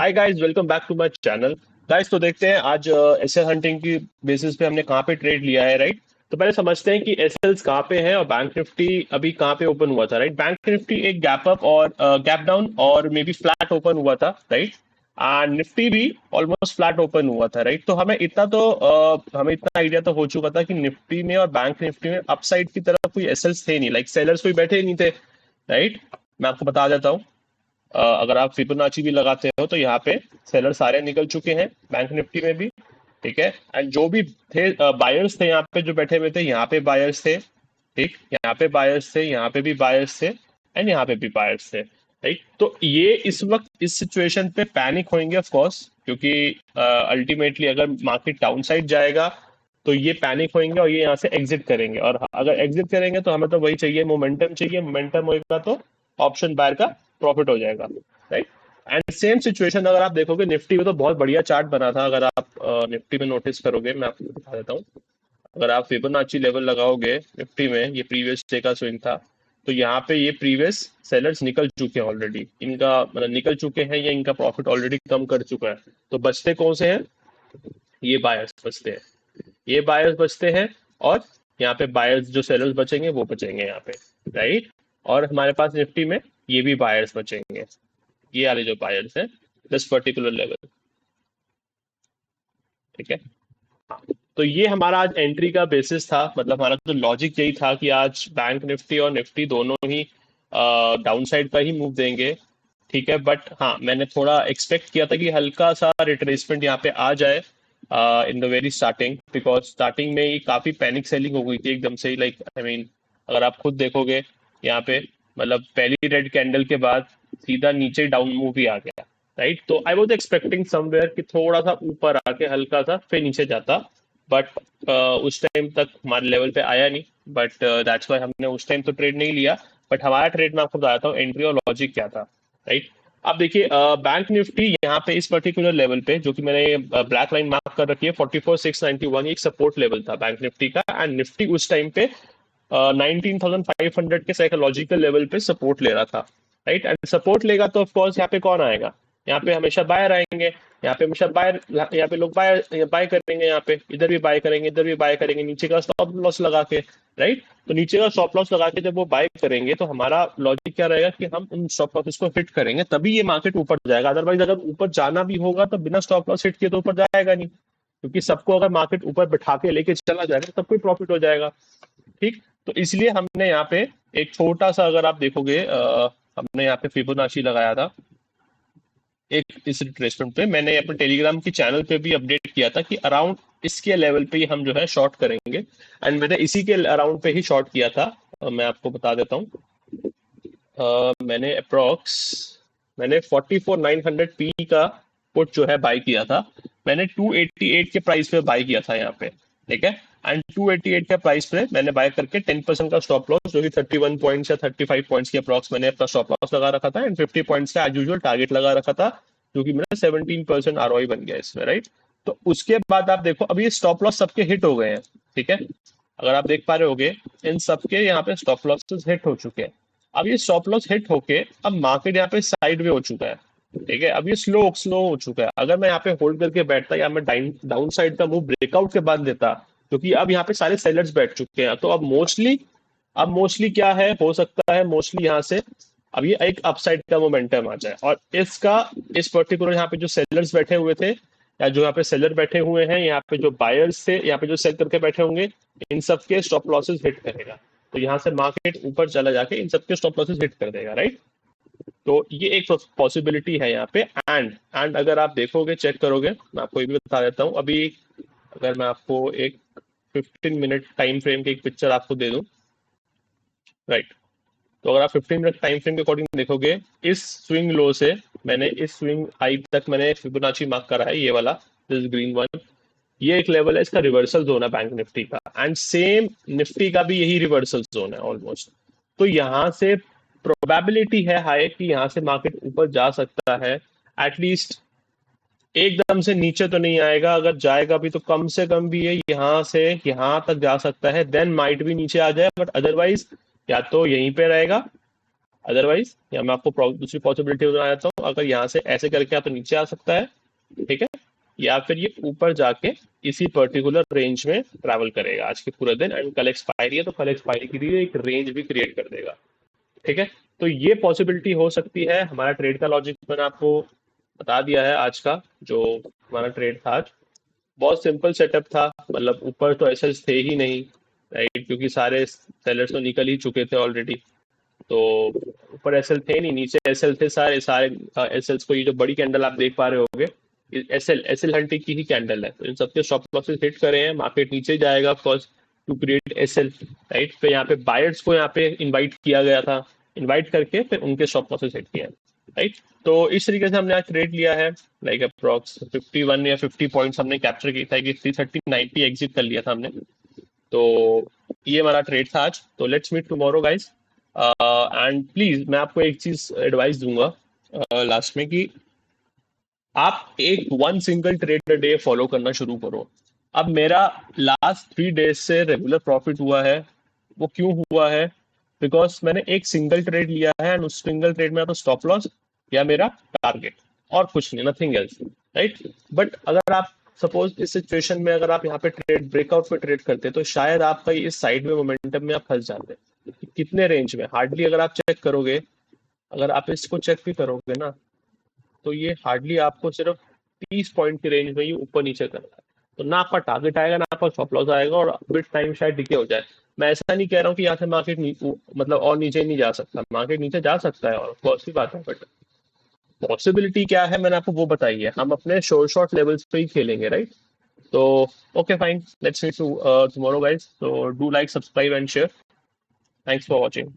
Hi guys, welcome back to my channel. Guys, तो देखते हैं आज एसएल हंटिंग की बेसिस पे हमने कहाँ पे ट्रेड लिया है, राइट। तो पहले समझते हैं कि एसएल्स कहाँ पे है और बैंक निफ्टी अभी कहाँ पे ओपन हुआ था, राइट। बैंक निफ्टी एक गैप अप और गैप डाउन और मे बी फ्लैट ओपन हुआ था, राइट। एंड निफ्टी भी ऑलमोस्ट फ्लैट ओपन हुआ था, राइट। तो हमें इतना आइडिया तो हो चुका था कि निफ्टी में और बैंक निफ्टी में अपसाइड की तरफ कोई एसएल्स थे नहीं, लाइक सेलर्स कोई बैठे ही नहीं थे, राइट। मैं आपको बता देता हूँ। अगर आप फिबोनाची भी लगाते हो तो यहाँ पे सेलर सारे निकल चुके हैं बैंक निफ्टी में भी, ठीक है। एंड जो भी थे बायर्स थे यहाँ पे जो बैठे हुए थे, यहाँ पे बायर्स थे, ठीक। यहाँ पे बायर्स थे, यहाँ पे भी बायर्स थे, एंड यहाँ पे भी बायर्स थे, राइट। तो ये इस वक्त इस सिचुएशन पे पैनिक होंगे ऑफ कोर्स, क्योंकि अल्टीमेटली अगर मार्केट डाउन साइड जाएगा तो ये पैनिक होंगे और ये यहाँ से एग्जिट करेंगे। और अगर एग्जिट करेंगे तो हमें तो वही चाहिए, मोमेंटम चाहिए। मोमेंटम होगा तो ऑप्शन बायर का प्रॉफिट हो जाएगा, राइट। एंड सेम सिचुएशन अगर आप देखोगे निफ्टी में, तो बहुत बढ़िया चार्ट बना था। अगर आप निफ्टी में नोटिस करोगे, मैं आपको दिखा देता हूँ। अगर आप फिबोनाची लेवल लगाओगे निफ्टी में, ये प्रीवियस डे का स्विंग था, तो यहाँ पे ये प्रीवियस सेलर्स निकल चुके हैं ऑलरेडी, इनका मतलब निकल चुके हैं, या इनका प्रॉफिट ऑलरेडी कम कर चुका है। तो बचते कौन से हैं? ये बायर्स बचते हैं, ये बायर्स बचते हैं। और यहाँ पे बायर्स जो सेलर्स बचेंगे वो बचेंगे यहाँ पे, राइट। और हमारे पास निफ्टी में ये भी बायर्स बचेंगे, ये वाले जो बायर्स हैं दिस पर्टिकुलर लेवल, ठीक है। हाँ, तो ये हमारा आज एंट्री का बेसिस था। मतलब हमारा तो लॉजिक यही था कि आज बैंक निफ्टी और निफ्टी दोनों ही डाउन साइड का ही मूव देंगे, ठीक है। बट हाँ, मैंने थोड़ा एक्सपेक्ट किया था कि हल्का सा रिट्रेसमेंट यहाँ पे आ जाए in the very starting, because starting में ही काफी पैनिक सेलिंग हो गई थी एकदम से ही, लाइक आई मीन अगर आप खुद देखोगे यहाँ पे, मतलब पहली रेड कैंडल के बाद सीधा नीचे डाउन मूव ही आ गया, राइट। तो आई वॉज एक्सपेक्टिंग समवेयर कि थोड़ा सा ऊपर आके हल्का सा फिर नीचे जाता, बट उस टाइम तक हमारे लेवल पे आया नहीं। बट दैट्स वाई हमने उस टाइम तो ट्रेड नहीं लिया। बट हमारा ट्रेड में आपको बताता हूँ एंट्री और लॉजिक क्या था, राइट। अब देखिए बैंक निफ्टी यहाँ पे इस पर्टिकुलर लेवल पे, जो कि मैंने ब्लैक लाइन मार्क कर रखी है 44,691, एक सपोर्ट लेवल था बैंक निफ्टी का। एंड निफ्टी उस टाइम पे 19,500 के साइकोलॉजिकल लेवल पे सपोर्ट ले रहा था, राइट। एंड सपोर्ट लेगा तो ऑफकोर्स यहाँ पे कौन आएगा? यहाँ पे हमेशा बायर आएंगे, यहाँ पे हमेशा बायर, यहाँ पे लोग बाय बाय करेंगे, यहाँ पे इधर भी बाय करेंगे, इधर भी बाय करेंगे, नीचे का स्टॉप लॉस लगा के, राइट। तो नीचे का स्टॉप लॉस लगा के जब वो बाय करेंगे तो हमारा लॉजिक क्या रहेगा कि हम उन स्टॉप लॉसेस को हिट करेंगे, तभी ये मार्केट ऊपर जाएगा। अदरवाइज अगर ऊपर जाना भी होगा तो बिना स्टॉप लॉस हिट किए तो ऊपर जाएगा नहीं, क्योंकि सबको अगर मार्केट ऊपर बैठा के लेके चला जाएगा तो सबको प्रॉफिट हो जाएगा, ठीक। तो इसलिए हमने यहाँ पे एक छोटा सा, अगर आप देखोगे हमने यहाँ पे फिबोनाची लगाया था एक इस रिट्रेसमेंट पे। मैंने अपने टेलीग्राम की चैनल पे भी अपडेट किया था कि अराउंड इसके लेवल पे ही हम जो है शॉर्ट करेंगे। एंड मैंने इसी के अराउंड पे ही शॉर्ट किया था। मैं आपको बता देता हूँ। मैंने अप्रोक्स मैंने 44,900 पी का पुट जो है बाय किया था। मैंने 288 के प्राइस पे बाय किया था यहाँ पे, ठीक है। एंड 288 के प्राइस पे मैंने बाय करके 10% का स्टॉप लॉस, जो कि 31 पॉइंट्स या 35 पॉइंट्स के अप्रॉक्स मैंने अपना स्टॉप लॉस लगा रखा था। एंड 50 पॉइंट्स का एज यूजुअल टारगेट लगा रखा था, जो कि मेरा 17% आरओआई बन गया इसमें, राइट। तो उसके बाद आप देखो, अब ये स्टॉप लॉस सबके हिट हो गए हैं, ठीक है। अगर आप देख पा रहे होगे इन सबके यहाँ पे स्टॉप लॉसेस हिट हो चुके हैं। अब ये स्टॉप लॉस हिट होके अब मार्केट यहाँ पे साइड वे हो चुका है, ठीक है। अब ये स्लो स्लो हो चुका है। अगर मैं यहाँ पे होल्ड करके बैठता या मैं डाउन साइड का मूव ब्रेकआउट के बाद देता, क्योंकि अब यहाँ पे सारे सेलर्स बैठ चुके हैं, तो अब मोस्टली क्या है, हो सकता है मोस्टली यहाँ से अब ये एक अपसाइड का मोमेंटम आ जाए। और इस पर्टिकुलर यहाँ पे जो सेलर्स बैठे हुए थे, या जो यहाँ पे सेलर बैठे हुए हैं, यहाँ पे जो बायर्स थे, यहाँ पे जो सेल करके बैठे होंगे, इन सबके स्टॉप लॉसेस हिट करेगा। तो यहाँ से मार्केट ऊपर चला जाके इन सबके स्टॉप लॉसेस हिट कर देगा, राइट। तो ये एक पॉसिबिलिटी है यहाँ पे। एंड अगर आप देखोगे, चेक करोगे, मैं आपको ये भी बता देता हूँ अभी। अगर मैं आपको एक 15 मिनट टाइम फ्रेम की एक पिक्चर आपको दे दूं, राइट। तो अगर आप 15 मिनट टाइम फ्रेम के अकॉर्डिंग देखोगे, इस स्विंग लो से मैंने इस स्विंग हाई तक मैंने फिबोनाची मार्क करा है, ये वाला दिस ग्रीन वन। ये एक लेवल है, इसका रिवर्सल जोन है बैंक निफ्टी का। एंड सेम निफ्टी का भी यही रिवर्सल जोन है ऑलमोस्ट। तो यहाँ से प्रोबेबिलिटी है हाई कि यहाँ से मार्केट ऊपर जा सकता है। एटलीस्ट एकदम से नीचे तो नहीं आएगा, अगर जाएगा भी तो कम से कम भी है यहाँ से यहाँ तक जा सकता है, देन माइट भी नीचे आ जाए। बट अदरवाइज या तो यहीं पे रहेगा, अदरवाइज यहाँ मैं आपको दूसरी पॉसिबिलिटी बता देता हूँ, अगर यहाँ से ऐसे करके आप नीचे आ सकता है, ठीक है, या फिर ये ऊपर जाके इसी पर्टिकुलर रेंज में ट्रैवल करेगा आज के पूरे दिन, एंड कल एक्सपायरी है तो कल एक्सपायरी के लिए एक रेंज भी क्रिएट कर देगा, ठीक है। तो ये पॉसिबिलिटी हो सकती है। हमारा ट्रेड का लॉजिक मैंने आपको बता दिया है आज का, जो हमारा ट्रेड था आज बहुत सिंपल सेटअप था। मतलब ऊपर तो एसएल्स थे ही नहीं, राइट, क्योंकि सारे सेलर्स तो निकल ही चुके थे ऑलरेडी। तो ऊपर एसएल थे नहीं, नीचे एसएल थे सारे सारे एसएल्स को। ये जो बड़ी कैंडल आप देख पा रहे होगे, एसएल एसएल हंटिंग की ही कैंडल है, तो इन सबके स्टॉप लॉसेस हिट करे हैं, मार्केट नीचे जाएगा first to create SL, right. फिर यहाँ पे बायर्स को यहाँ पे इनवाइट किया गया था, इनवाइट करके फिर उनके स्टॉप लॉसेस हिट किया, राइट। तो इस तरीके से हमने आज ट्रेड लिया है, लाइक अप्रॉक्स 51 या 50 पॉइंट्स हमने कैप्चर किया था कि 330-90 एग्जिट कर लिया था हमने। तो ये हमारा ट्रेड था आज। तो let's meet tomorrow guys, and please मैं आपको एक चीज एडवाइस दूंगा लास्ट में, कि आप एक one single trade a day follow करना शुरू करो। अब मेरा लास्ट 3 डेज से रेगुलर प्रॉफिट हुआ है। वो क्यों हुआ है? बिकॉज मैंने एक सिंगल ट्रेड लिया है, एंड उस सिंगल ट्रेड में तो स्टॉप लॉस या मेरा टारगेट, और कुछ नहीं, नथिंग एल्स, राइट। बट अगर आप सपोज इस सिचुएशन में अगर आप यहाँ पे ट्रेड ब्रेकआउट पे ट्रेड करते तो शायद आपका इस साइड में मोमेंटम में आप फंस जाते। कितने रेंज में, हार्डली अगर आप चेक करोगे, अगर आप इसको चेक भी करोगे ना, तो ये हार्डली आपको सिर्फ 30 पॉइंट की रेंज में ही ऊपर नीचे कर रहा है। तो ना आपका टारगेट आएगा, ना आपका स्टॉप लॉस आएगा, और बिट टाइम शायद डिके हो जाए। मैं ऐसा नहीं कह रहा हूँ कि यहाँ से मार्केट मतलब और नीचे नहीं जा सकता, मार्केट नीचे जा सकता है, और कौन सी बात है, बट पॉसिबिलिटी क्या है मैंने आपको वो बताई है। हम अपने शॉर्ट शॉर्ट लेवल्स पे ही खेलेंगे, राइट। तो okay fine, let's meet to tomorrow guys. तो do like, subscribe and share. Thanks for watching.